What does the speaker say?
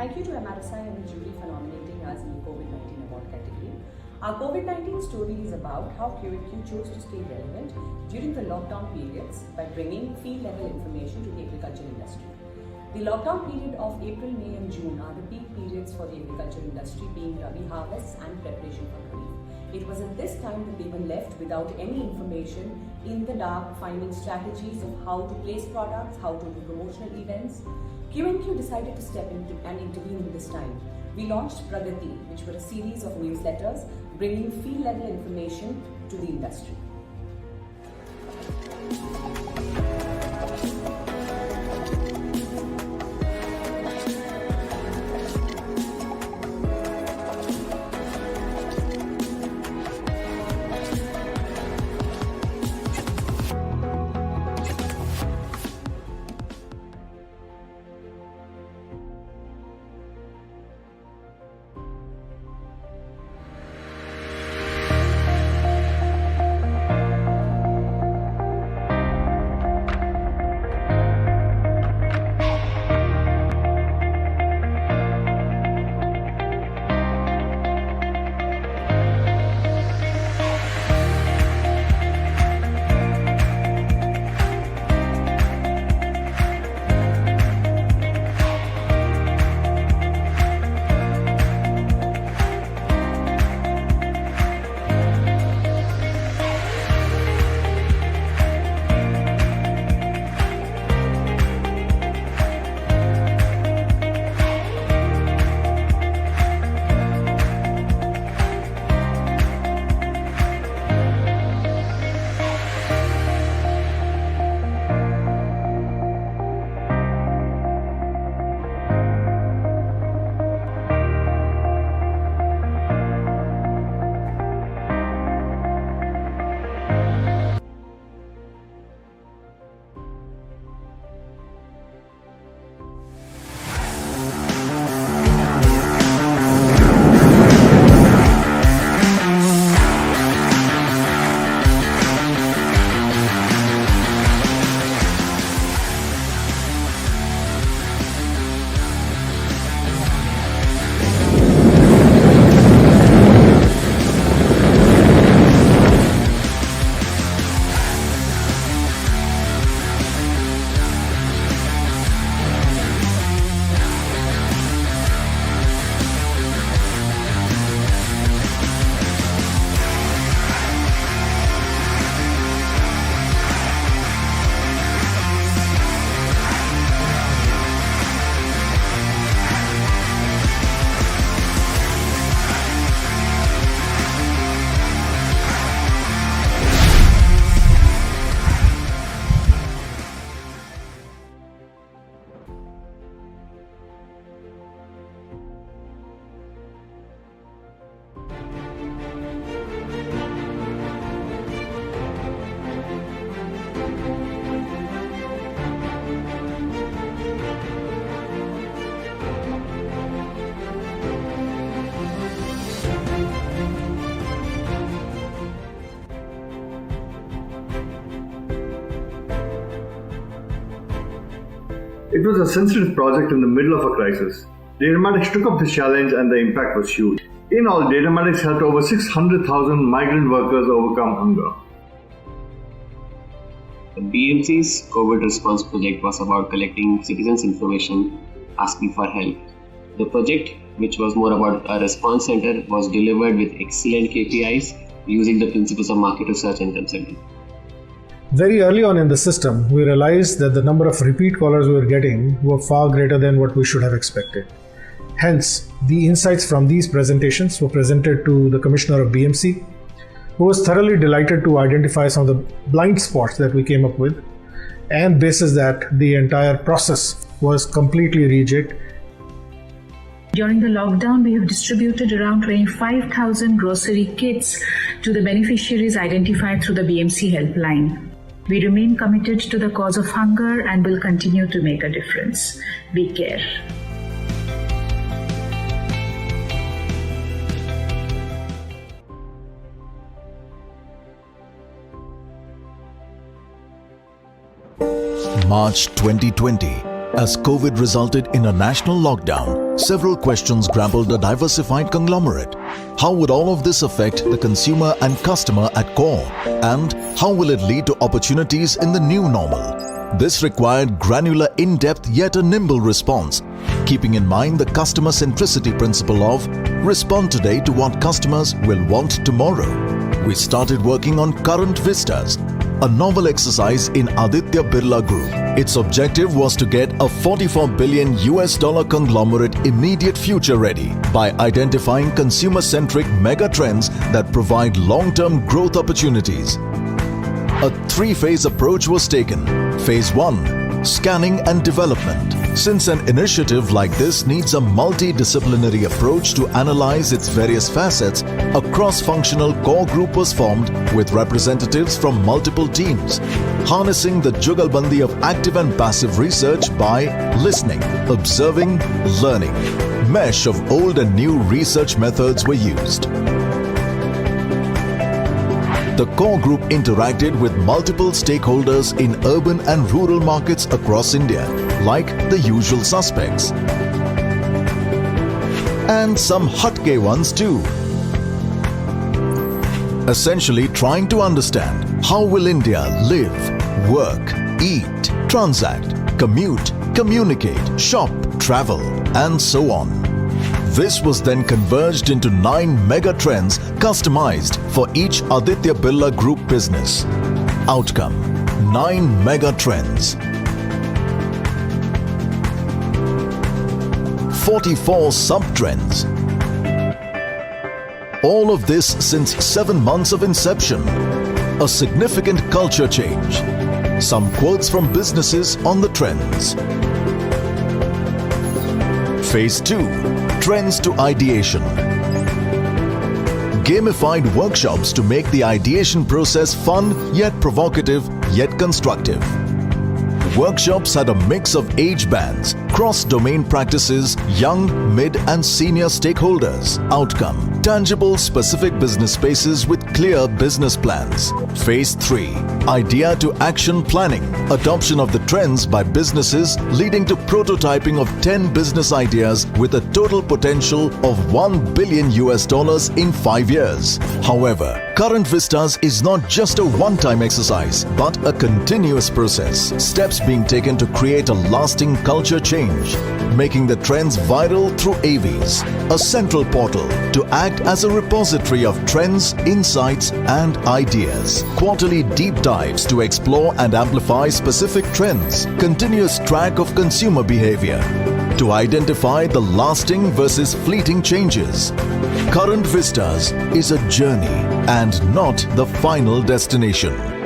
Thank you to MRSI and the jury for nominating us in the COVID-19 award category. Our COVID-19 story is about how Q&Q chose to stay relevant during the lockdown periods by bringing field-level information to the agriculture industry. The lockdown period of April, May and June are the peak periods for the agriculture industry, being Rabi harvests and preparation for Kharif. It was at this time that they were left without any information, in the dark, finding strategies of how to place products, how to do promotional events. Q&Q decided to step in and intervene in this time. We launched Pragati, which were a series of newsletters bringing field-level information to the industry. It was a sensitive project in the middle of a crisis. Datamatics took up this challenge and the impact was huge. In all, Datamatics helped over 600,000 migrant workers overcome hunger. The BMC's COVID response project was about collecting citizens' information, asking for help. The project, which was more about a response center, was delivered with excellent KPIs using the principles of market research and consulting. Very early on in the system, we realized that the number of repeat callers we were getting were far greater than what we should have expected. Hence, the insights from these presentations were presented to the Commissioner of BMC, who was thoroughly delighted to identify some of the blind spots that we came up with, and basis that the entire process was completely reject. During the lockdown, we have distributed around 25,000 grocery kits to the beneficiaries identified through the BMC helpline. We remain committed to the cause of hunger and will continue to make a difference. We care. March 2020. As COVID resulted in a national lockdown, several questions grappled a diversified conglomerate. How would all of this affect the consumer and customer at core? And how will it lead to opportunities in the new normal? This required granular, in-depth yet a nimble response, keeping in mind the customer centricity principle of respond today to what customers will want tomorrow. We started working on Current Vistas, a novel exercise in Aditya Birla Group. Its objective was to get a $44 billion conglomerate immediate future ready by identifying consumer-centric mega trends that provide long-term growth opportunities. A three-phase approach was taken. Phase 1, scanning and development. Since an initiative like this needs a multidisciplinary approach to analyze its various facets, a cross-functional core group was formed with representatives from multiple teams, harnessing the jugalbandi of active and passive research by listening, observing, learning. Mesh of old and new research methods were used. The core group interacted with multiple stakeholders in urban and rural markets across India, like the usual suspects. And some hatke ones too. Essentially trying to understand how will India live, work, eat, transact, commute, communicate, shop, travel, and so on. This was then converged into 9 mega trends customized for each Aditya Birla Group business. Outcome: 9 mega trends. 44 sub-trends. All of this since 7 months of inception. A significant culture change. Some quotes from businesses on the trends. Phase 2. Trends to ideation. Gamified workshops to make the ideation process fun yet provocative yet constructive. Workshops had a mix of age bands, cross-domain practices, young, mid and senior stakeholders. Outcome: tangible, specific business spaces with clear business plans. Phase 3. Idea to action planning. Adoption of the trends by businesses leading to prototyping of 10 business ideas with a total potential of $1 billion in 5 years. However, Current Vistas is not just a one-time exercise, but a continuous process. Steps being taken to create a lasting culture change, making the trends viral through AVs, a central portal to act as a repository of trends, insights, and ideas. Quarterly deep dives to explore and amplify specific trends. Continuous track of consumer behavior to identify the lasting versus fleeting changes. Current Vistas is a journey and not the final destination.